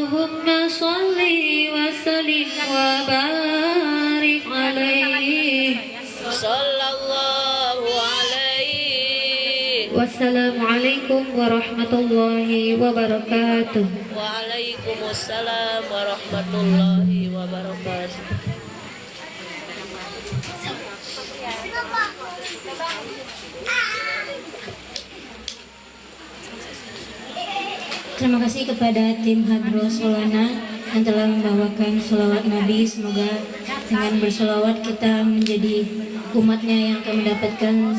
Allahumma sholli wa sallim wa barik alaihi sallallahu alaihi. Wassalamualaikum warahmatullahi wabarakatuh. Waalaikumsalam warahmatullahi wabarakatuh. Terima kasih kepada tim Hadros Solana yang telah membawakan sholawat Nabi. Semoga dengan bersolawat kita menjadi umatnya yang akan mendapatkan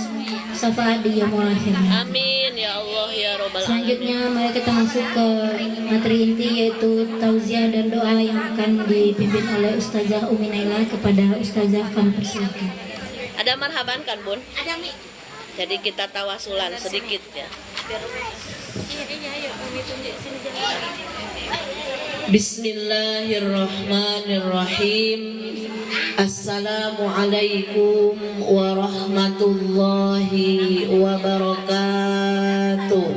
syafaat di yaumul akhir. Amin ya Allah ya Rabbal alamin. Selanjutnya mari kita masuk ke materi inti, yaitu tauziah dan doa yang akan dipimpin oleh Ustazah Umi Naila. Kepada Ustazah kami persilakan. Ada marhaban kan Bun? Ada Mi. Jadi kita tawasulan sedikit ya. Bismillahirrahmanirrahim. Assalamualaikum warahmatullahi wabarakatuh.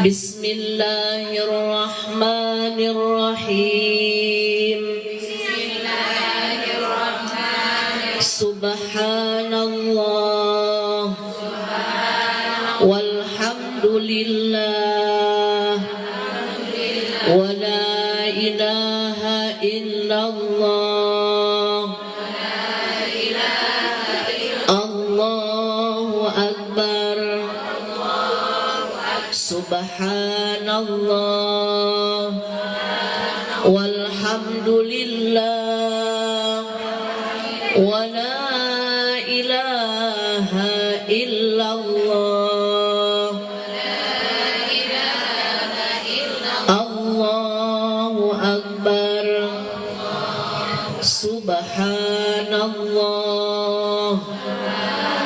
Bismillahirrahmanirrahim. Subhanallah walhamdulillah wa la ilaha illallah Allahu akbar. Subhanallah walhamdulillah wa la ilaha illallah Allahu akbar. Subhanallah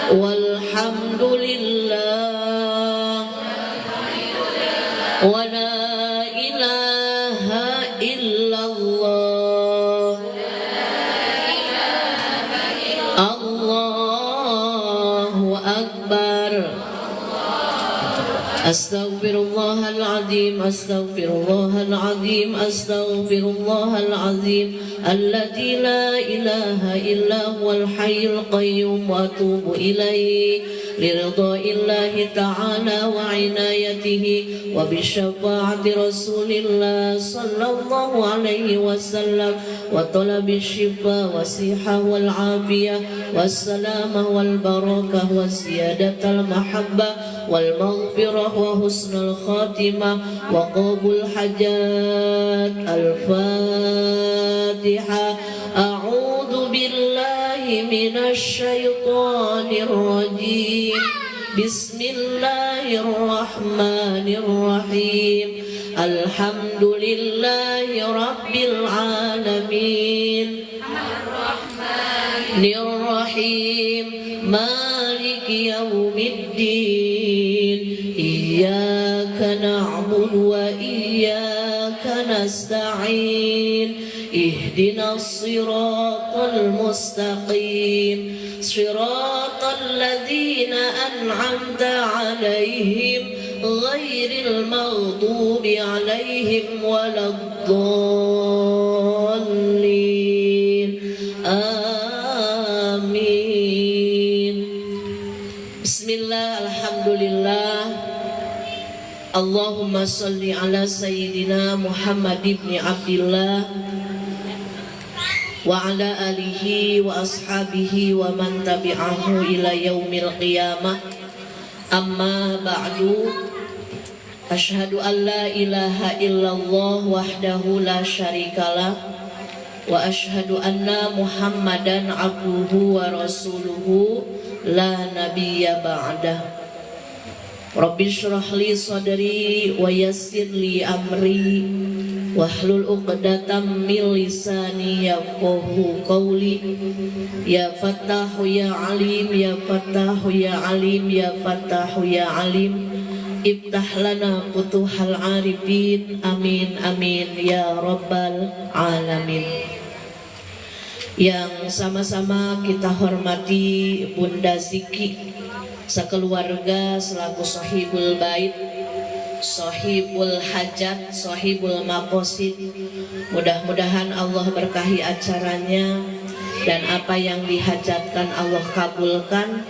walhamdulillah wa la ilaha illallah Allahu akbar. Astaghfirullahaladzim, astaghfirullahaladzim, astaghfirullahaladzim. Alladzi la ilaha illa huwal hayyul qayyum wa atubu ilaihi liridaillahi ta'ala wa inayatihi wa bisyafaati rasulillah sallallahu alaihi wasallam wa talabi syifa wa siha wal afiyah wassalamah wal barakah wa ziyadatal mahabbah wal maghfirah wa husnul khatimah wa qabul hajat. Al-Fatihah. A'udzu billahi minasy syaithanir rajim. Bismillahirrahmanirrahim. Alhamdulillahi rabbil alamin. Ar-Rahmanir-Rahim. Maliki yaumiddin. Iyyaka na'budu wa iyyaka nasta'in. Ihdinas siratal mustaqim. Siratal ladzina an'amta 'alaihim ghairil maghdubi 'alaihim waladdallin. Amin. Bismillah, alhamdulillah. Allahumma salli ala sayyidina Muhammad ibn Abdillah wa ala alihi wa ashabihi wa man tabi'ahu ila yaumil qiyamah. Amma ba'du. Asyhadu an la ilaha illallah wahdahu la syarikalah wa asyhadu anna Muhammadan abduhu wa rasuluhu la nabiyya ba'dah. Rabbi shrah li sadri wa yassir li amri wahlul 'uqdatam min lisani yafqahu qawli. Ya Fattahu ya Alim, ya Fattahu ya Alim, ya Fattahu ya Alim. Iftah lana futuhal arifin. Amin amin ya rabbal alamin. Yang sama-sama kita hormati Bunda Ziki sekeluarga selaku sahibul bait Sohibul hajat, sohibul maqasid. Mudah-mudahan Allah berkahi acaranya dan apa yang dihajatkan Allah kabulkan.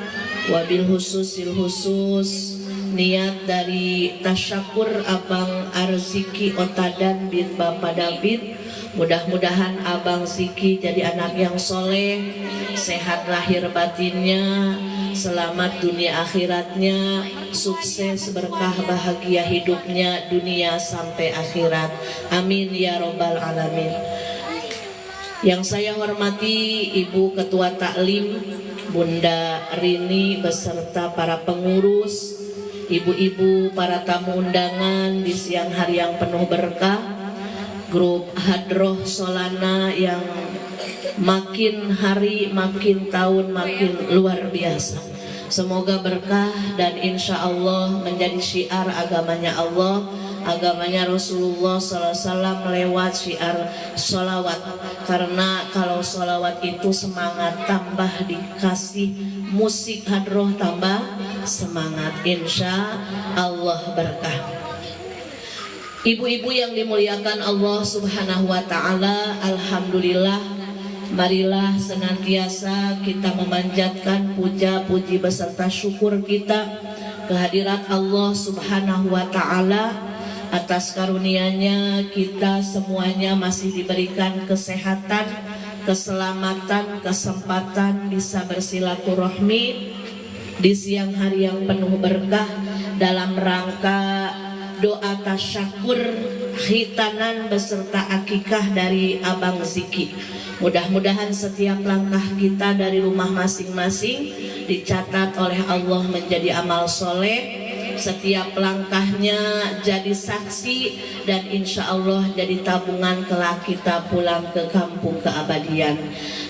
Wabil khususil khusus niat dari tasyakur Abang Arziki Otadan bin Bapak David. Mudah-mudahan Abang Ziki jadi anak yang soleh, sehat lahir batinnya, selamat dunia akhiratnya, sukses berkah bahagia hidupnya dunia sampai akhirat. Amin ya robbal alamin. Yang saya hormati Ibu Ketua Taklim Bunda Rini beserta para pengurus, ibu-ibu, para tamu undangan di siang hari yang penuh berkah, grup Hadroh Solana yang makin hari, makin tahun, makin luar biasa. Semoga berkah dan insya Allah menjadi syiar agamanya Allah, agamanya Rasulullah SAW lewat syiar sholawat. Karena kalau sholawat itu semangat, tambah dikasih musik hadroh tambah semangat, insya Allah berkah. Ibu-ibu yang dimuliakan Allah Subhanahu wa Ta'ala, alhamdulillah, marilah senantiasa kita memanjatkan puja puji beserta syukur kita kehadirat Allah Subhanahu wa Ta'ala atas karunia-Nya. Kita semuanya masih diberikan kesehatan, keselamatan, kesempatan bisa bersilaturahmi di siang hari yang penuh berkah dalam rangka doa tasyakur khitanan beserta akikah dari Abang Ziki. Mudah-mudahan setiap langkah kita dari rumah masing-masing dicatat oleh Allah menjadi amal soleh. Setiap langkahnya jadi saksi dan insya Allah jadi tabungan kelak kita pulang ke kampung keabadian.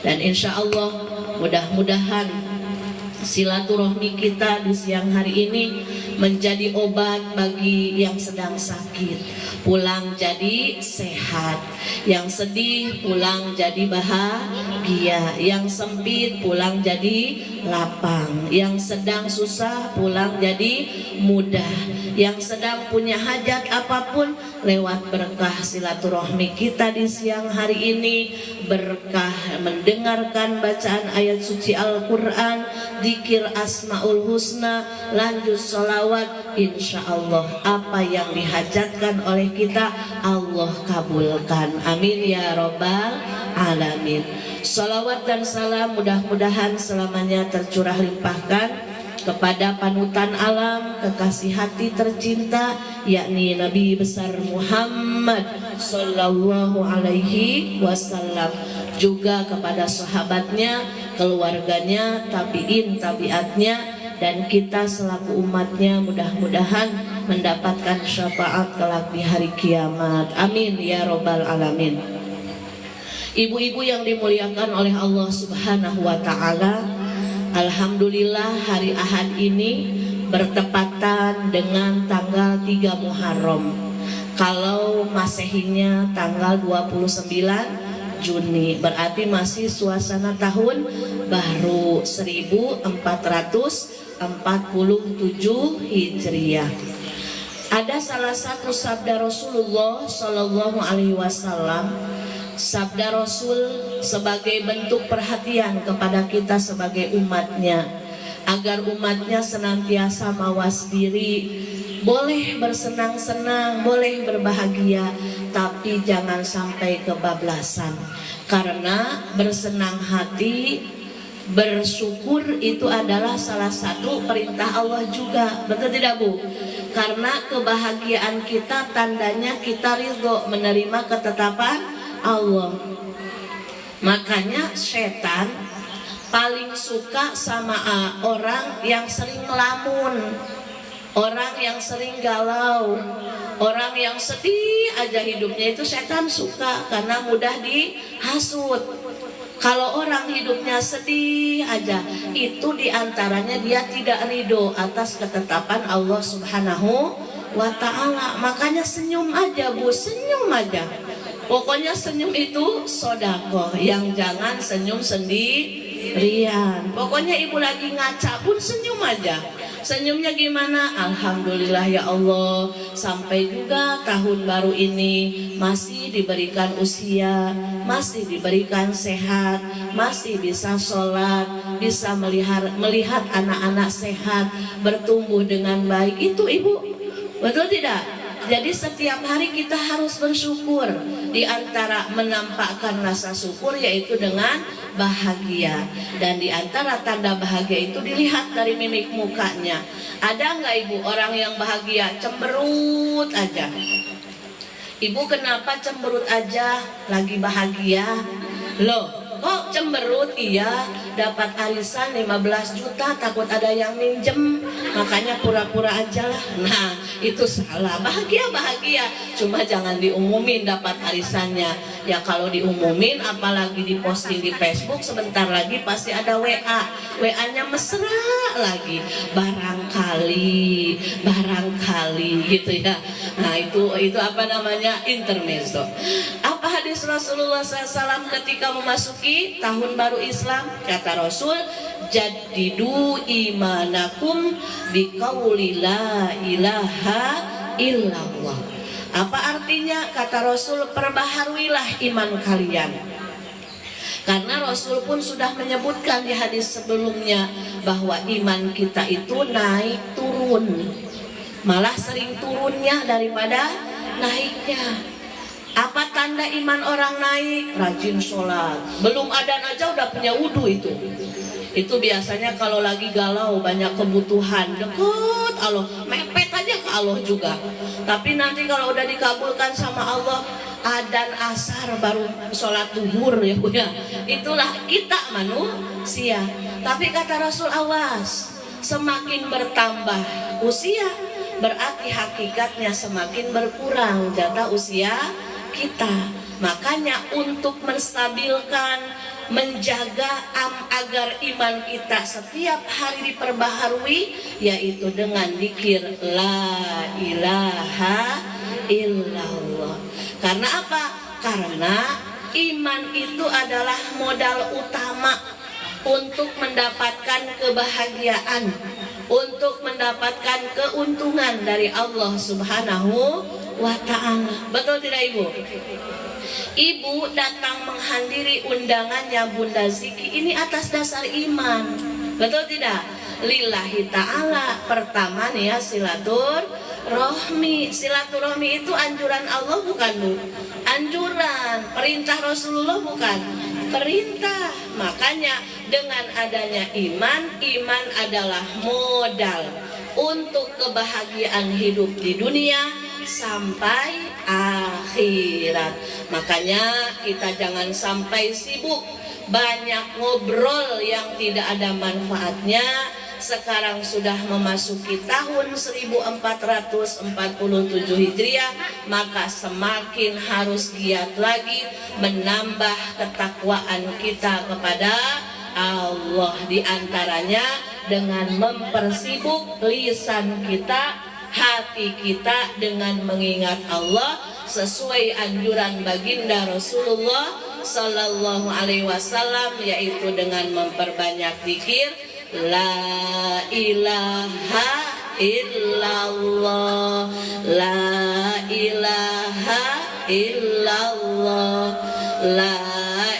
Dan insya Allah mudah-mudahan silaturahmi kita di siang hari ini menjadi obat bagi yang sedang sakit, pulang jadi sehat, yang sedih pulang jadi bahagia, yang sempit pulang jadi lapang, yang sedang susah pulang jadi mudah, yang sedang punya hajat apapun lewat berkah silaturahmi kita di siang hari ini, berkah mendengarkan bacaan ayat suci Al-Quran, zikir Asmaul Husna, lanjut sholawat, insya Allah apa yang dihajatkan oleh kita Allah kabulkan. Amin ya robbal alamin. Sholawat dan salam mudah-mudahan selamanya tercurah limpahkan kepada panutan alam, kekasih hati tercinta, yakni Nabi besar Muhammad sallallahu alaihi wasallam, juga kepada sahabatnya, keluarganya, tabiin, tabiatnya, dan kita selaku umatnya mudah-mudahan mendapatkan syafaat kelak di hari kiamat. Amin ya robbal alamin. Ibu-ibu yang dimuliakan oleh Allah Subhanahu wa Ta'ala, alhamdulillah hari Ahad ini bertepatan dengan tanggal 3 Muharram. Kalau Masehinya tanggal 29 Juni, berarti masih suasana tahun baru 1447 Hijriah. Ada salah satu sabda Rasulullah Shallallahu Alaihi Wasallam, sabda Rasul sebagai bentuk perhatian kepada kita sebagai umatnya, agar umatnya senantiasa mawas diri, boleh bersenang-senang, boleh berbahagia, tapi jangan sampai kebablasan. Karena bersenang hati, bersyukur itu adalah salah satu perintah Allah juga, betul tidak Bu? Karena kebahagiaan kita tandanya kita ridho menerima ketetapan Allah. Makanya setan paling suka sama orang yang sering ngelamun, orang yang sering galau, orang yang sedih aja hidupnya, itu setan suka karena mudah dihasut. Kalau orang hidupnya sedih aja, itu diantaranya dia tidak ridho atas ketetapan Allah Subhanahu wa Ta'ala. Makanya senyum aja Bu, senyum aja. Pokoknya senyum itu sodako, yang jangan senyum sendirian. Pokoknya ibu lagi ngaca pun senyum aja. Senyumnya gimana? Alhamdulillah ya Allah, sampai juga tahun baru ini masih diberikan usia, masih diberikan sehat, masih bisa sholat, bisa melihat anak-anak sehat, bertumbuh dengan baik. Itu Ibu, betul tidak? Jadi setiap hari kita harus bersyukur. Di antara menampakkan rasa syukur yaitu dengan bahagia. Dan di antara tanda bahagia itu dilihat dari mimik mukanya. Ada nggak Ibu orang yang bahagia cemberut aja? Ibu kenapa cemberut aja lagi bahagia? Loh, kok cemberut? Iya, dapat arisan 15 juta, takut ada yang minjem, makanya pura-pura aja lah. Nah, itu salah. Bahagia, cuma jangan diumumin dapat arisannya. Ya kalau diumumin, apalagi diposting di Facebook, sebentar lagi pasti ada WA. WA-nya mesra lagi. Barangkali gitu ya. Nah, itu apa namanya? Intermezzo. Apa hadis Rasulullah SAW ketika memasuki tahun baru Islam? Kata Rasul, jaddidu imanakum biqauli la ilaha illallah. Apa artinya? Kata Rasul, perbaharuilah iman kalian. Karena Rasul pun sudah menyebutkan di hadis sebelumnya bahwa iman kita itu naik turun, malah sering turunnya daripada naiknya. Apa tanda iman orang naik? Rajin sholat. Belum adzan aja udah punya wudhu itu. Itu biasanya kalau lagi galau, banyak kebutuhan, deket Allah, mepet aja ke Allah juga. Tapi nanti kalau udah dikabulkan sama Allah, adzan asar baru sholat duhur ya Bu ya. Itulah kita manusia. Tapi kata Rasul, awas, semakin bertambah usia berarti hakikatnya semakin berkurang jatah usia kita. Makanya untuk menstabilkan, menjaga agar iman kita setiap hari diperbaharui, yaitu dengan zikir la ilaha illallah. Karena apa? Karena iman itu adalah modal utama untuk mendapatkan kebahagiaan, untuk mendapatkan keuntungan dari Allah Subhanahu wa ta'ala. Betul tidak Ibu? Ibu datang menghadiri undangannya Bunda Ziki ini atas dasar iman. Betul tidak? Lillahi ta'ala. Pertama nih ya, silaturahmi. Silaturahmi itu anjuran Allah bukan Bu? Anjuran. Perintah Rasulullah bukan? Perintah. Makanya dengan adanya iman, iman adalah modal untuk kebahagiaan hidup di dunia sampai akhirat. Makanya kita jangan sampai sibuk banyak ngobrol yang tidak ada manfaatnya. Sekarang sudah memasuki tahun 1447 Hijriah, maka semakin harus giat lagi menambah ketakwaan kita kepada Allah. Di antaranya dengan mempersibuk lisan kita, hati kita dengan mengingat Allah sesuai anjuran baginda Rasulullah Sallallahu Alaihi Wasallam, yaitu dengan memperbanyak zikir la ilaha illallah, la ilaha illallah, la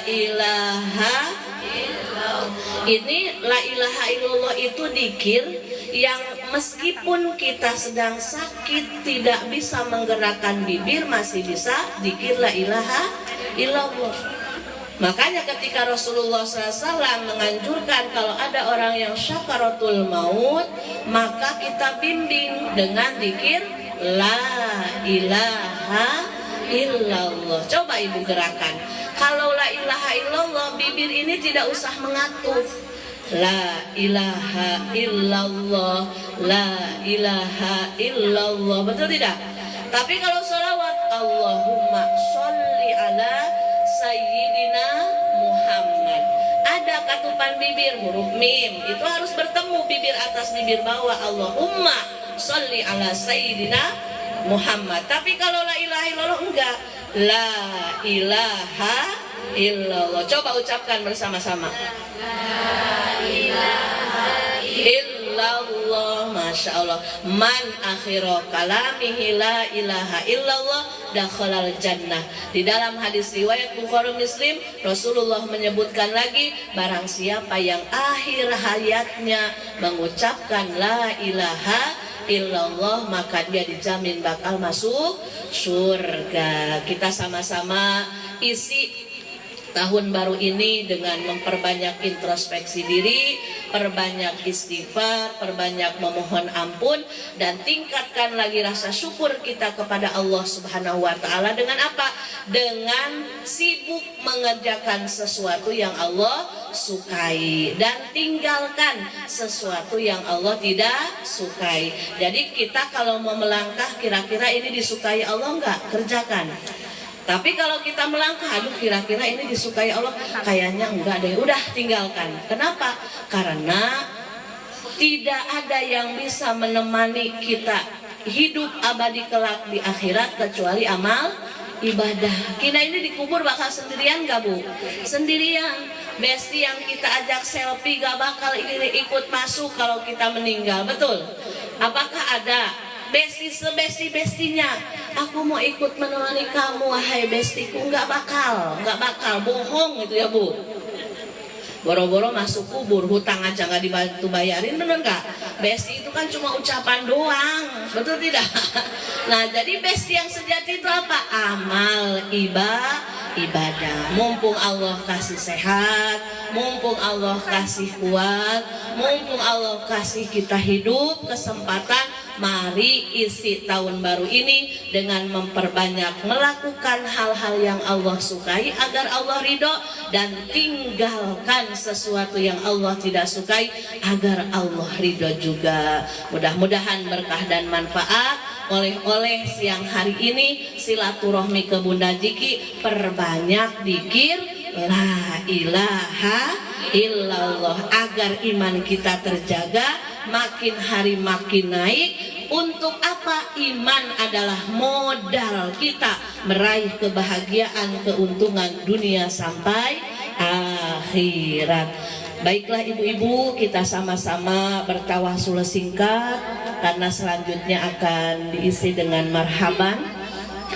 ilaha illallah. Ini la ilaha illallah itu zikir yang meskipun kita sedang sakit tidak bisa menggerakkan bibir, masih bisa zikir la ilaha illallah. Makanya ketika Rasulullah SAW menganjurkan kalau ada orang yang syakaratul maut, maka kita bimbing dengan zikir la ilaha illallah. Coba Ibu gerakan. Kalau la ilaha illallah, bibir ini tidak usah mengatuf. La ilaha illallah, la ilaha illallah. Betul tidak? Tapi kalau sholawat, Allahumma sholli ala Sayyidina Muhammad, ada katupan bibir huruf mim, itu harus bertemu bibir atas bibir bawah, Allahumma sholli ala Sayyidina Muhammad. Tapi kalau la ilaha illallah enggak, la ilaha illallah. Coba ucapkan bersama-sama, la ilaha illallah. illallah. Masya Allah. Man akhiro kalamihi la ilaha illallah dakhalal jannah. Di dalam hadis riwayat Bukhari Muslim, Rasulullah menyebutkan lagi, barang siapa yang akhir hayatnya mengucapkan la ilaha illallah, maka dia dijamin bakal masuk surga. Kita sama-sama isi tahun baru ini dengan memperbanyak introspeksi diri, perbanyak istighfar, perbanyak memohon ampun, dan tingkatkan lagi rasa syukur kita kepada Allah Subhanahu wa Ta'ala. Dengan apa? Dengan sibuk mengerjakan sesuatu yang Allah sukai dan tinggalkan sesuatu yang Allah tidak sukai. Jadi kita kalau mau melangkah, kira-kira ini disukai Allah enggak? Kerjakan. Tapi kalau kita melangkah, aduh kira-kira ini disukai Allah, kayaknya enggak deh, udah tinggalkan. Kenapa? Karena tidak ada yang bisa menemani kita hidup abadi kelak di akhirat kecuali amal ibadah. Kita ini dikubur bakal sendirian gak Bu? Sendirian. Besti yang kita ajak selfie gak bakal ikut masuk kalau kita meninggal, betul? Apakah ada besti-bestinya, aku mau ikut menemani kamu wahai bestiku? Nggak bakal, bohong itu ya Bu. Boro-boro masuk kubur, hutang aja nggak dibantu bayarin, bener nggak? Besti itu kan cuma ucapan doang, betul tidak? Nah, jadi besti yang sejati itu apa? Amal ibadah. Mumpung Allah kasih sehat, mumpung Allah kasih kuat, mumpung Allah kasih kita hidup, kesempatan, mari isi tahun baru ini dengan memperbanyak melakukan hal-hal yang Allah sukai agar Allah ridho, dan tinggalkan sesuatu yang Allah tidak sukai agar Allah ridho juga. Mudah-mudahan berkah dan manfaat. Oleh-oleh siang hari ini, silaturahmi ke Bunda Jiki, perbanyak dikir la ilaha illallah agar iman kita terjaga, makin hari makin naik. Untuk apa? Iman adalah modal kita meraih kebahagiaan, keuntungan dunia sampai akhirat. Baiklah ibu-ibu, kita sama-sama bertawasul singkat karena selanjutnya akan diisi dengan marhaban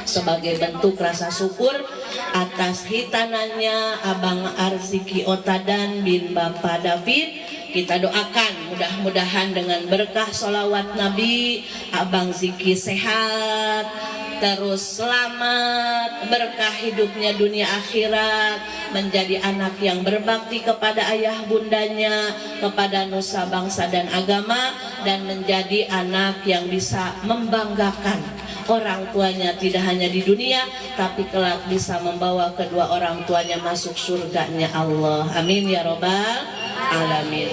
sebagai bentuk rasa syukur atas hitanannya Abang Arziki Otadan bin Bapak David. Kita doakan mudah-mudahan dengan berkah sholawat Nabi, Abang Ziki sehat, terus selamat, berkah hidupnya dunia akhirat, menjadi anak yang berbakti kepada ayah bundanya, kepada nusa bangsa dan agama, dan menjadi anak yang bisa membanggakan orang tuanya tidak hanya di dunia, tapi kelak bisa membawa kedua orang tuanya masuk surganya Allah. Amin ya robbal alamin.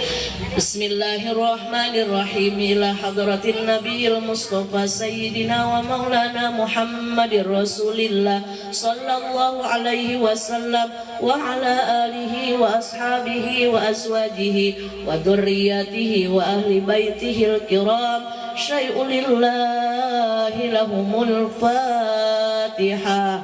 Bismillahirrahmanirrahim. Ila hadratin nabiyil mustafa sayyidina wa maulana Muhammadir Rasulillah sallallahu alaihi wasallam wa ala alihi wa ashabihi wa azwajihi wa dhurriyyatihi wa ahli baitihil kiram. Syai'un lillahi lahumul Fatihah.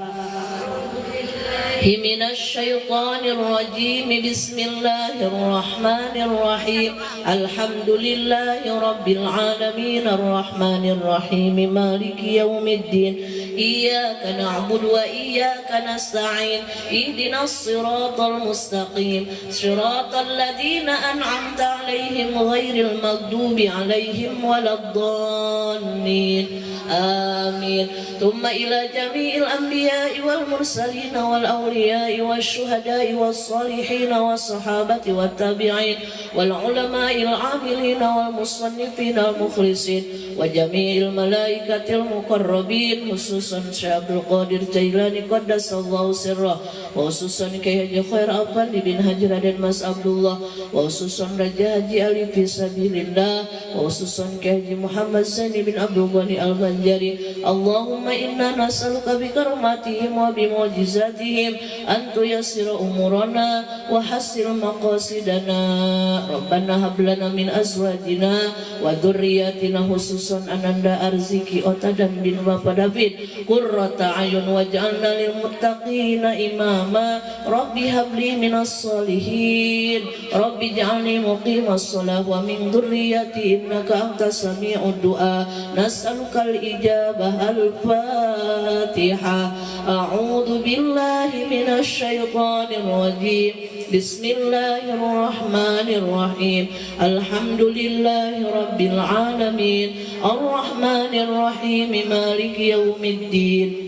من الشيطان الرجيم. بسم الله الرحمن الرحيم. الحمد لله رب العالمين الرحمن الرحيم مالك يوم الدين. إياك نعبد وإياك نستعين. اهدنا الصراط المستقيم صراط الذين أنعمت عليهم غير المغضوب عليهم ولا الضالين. آمين. ثم إلى جميع الأنبياء والمرسلين والأولياء والشهداء والصالحين والصحابة والتابعين والعلماء العاملين والمصنفين المخلصين وجميع الملائكة المقربين، خصوصا شيخ عبد القادر جيلاني قدس الله سره، وخصوصا كي خير أفندي بن حجر dan Mas Abdullah, وخصوصا Raja Haji Ali fi sabilillah, وخصوصا كي Muhammad Sani bin Abdul Ghani Al-Banjari. Allahumma inna nas'aluka bikaromatihim wa bimu'jizatihim an tuyassira umurana wa hassil maqasidana. Rabbana hablana min azwajina wa dhurriyyatina, khususan Ananda Arziki Otadan bin Bapak David, قرة أعين واجعلنا للمتقين إماما رب هب لي من الصالحين رب اجعلني مقيم الصلاة ومن ذريتي إنك أنت السميع الدعاء نسألك الإجابة الفاتحة أعوذ بالله من الشيطان الرجيم بسم الله الرحمن الرحيم الحمد لله رب العالمين الرحمن الرحيم مالك يوم الدين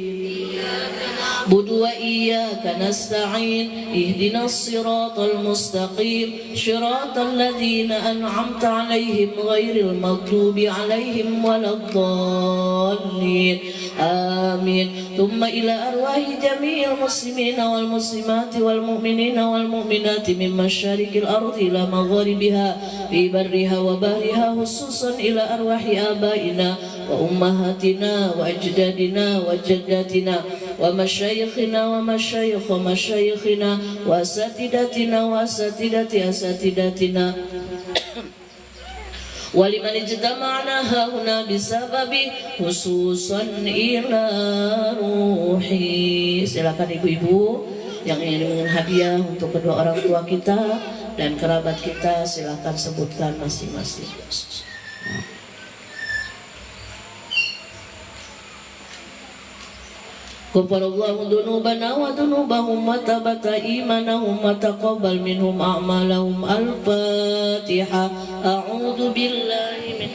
نعبد وإياك نستعين اهدنا الصراط المستقيم صراط الذين أنعمت عليهم غير المغضوب عليهم ولا الضالين آمين ثم إلى أرواح جميع المسلمين والمسلمات والمؤمنين والمؤمنات من مشارق الأرض إلى مغاربها في برها وبحرها خصوصا إلى أرواح آبائنا وأمهاتنا وأجدادنا وجداتنا ومشايخنا ومشايخ مشايخنا وأساتذتنا وأساتذة أساتذتنا ولمن اجتمعنا هنا بسبب خصوصا إلى روحي. Silakan ibu-ibu yang ingin hadiah untuk kedua orang tua kita dan kerabat kita, silakan sebutkan masing-masing. Ghafarallahu dzunubana wa dzunubahum wa tabata imanahum wa taqabbal minhum a'malahum. Al-Fatihah. A'udzu billahi min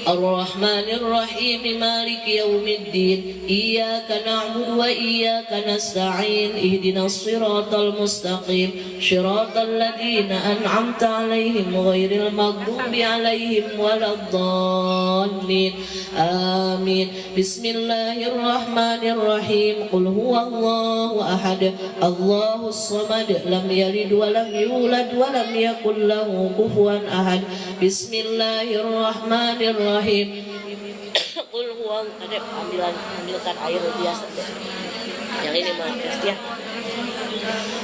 الرحمن الرحيم مالك يوم الدين إياك نعبد وإياك نستعين اهدنا الصراط المستقيم صراط الذين أنعمت عليهم غير المغضوب عليهم ولا الضالين آمين بسم الله الرحمن الرحيم قل هو الله أحد الله الصمد لم يلد ولم يولد ولم يكن له كفوا أحد بسم الله الرحمن الرحيم Qul huwa ada ambilkan air biasa yang ini mah ya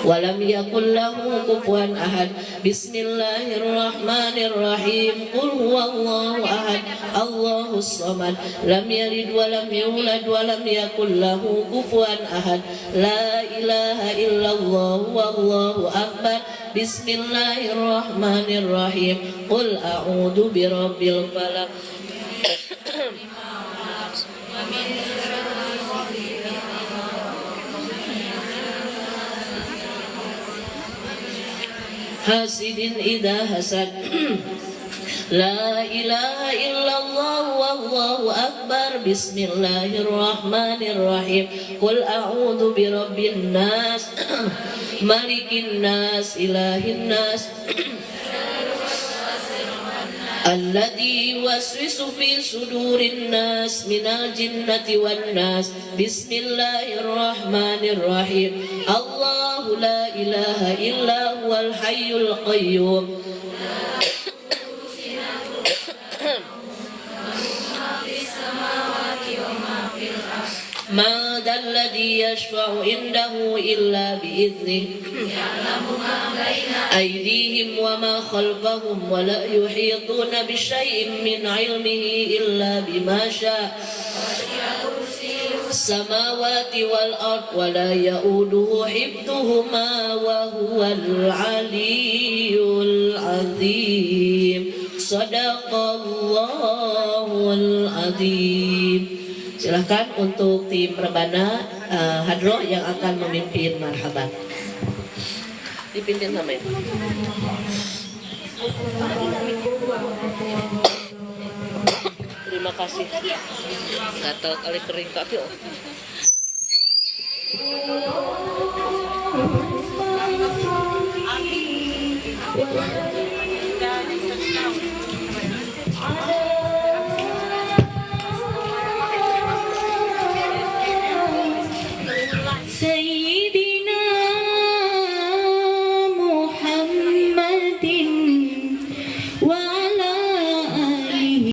walam yakul lahu kufuwan ahad bismillahirrahmanirrahim qul huwallahu ahad allahus samad lam yalid walam yulad walam yakul lahu kufuwan ahad la ilaha illallah wallahu akbar bismillahirrahmanirrahim qul a'udzu birabbil falaq hasidin idha hasad la ilaha illallah wallahu akbar bismillahirrahmanirrahim qul a'udzu birabbin nas malikin nas ilahin nas alladzi yuwaswisu fi sudurin nas minal jinnati wan nas bismillahirrahmanirrahim Allahu la ilaha illa huwal hayyul qayyum ما ذا الذي يشفع عنده إلا بإذنه أيديهم وما خلفهم ولا يحيطون بشيء من علمه إلا بما شاء السماوات والأرض ولا يؤوده حفظهما وهو العلي العظيم صدق الله العظيم. Silahkan untuk tim Rebana Hadro yang akan memimpin marhaban. Dipimpin sama itu. Terima kasih. Gatal kali kering kaki.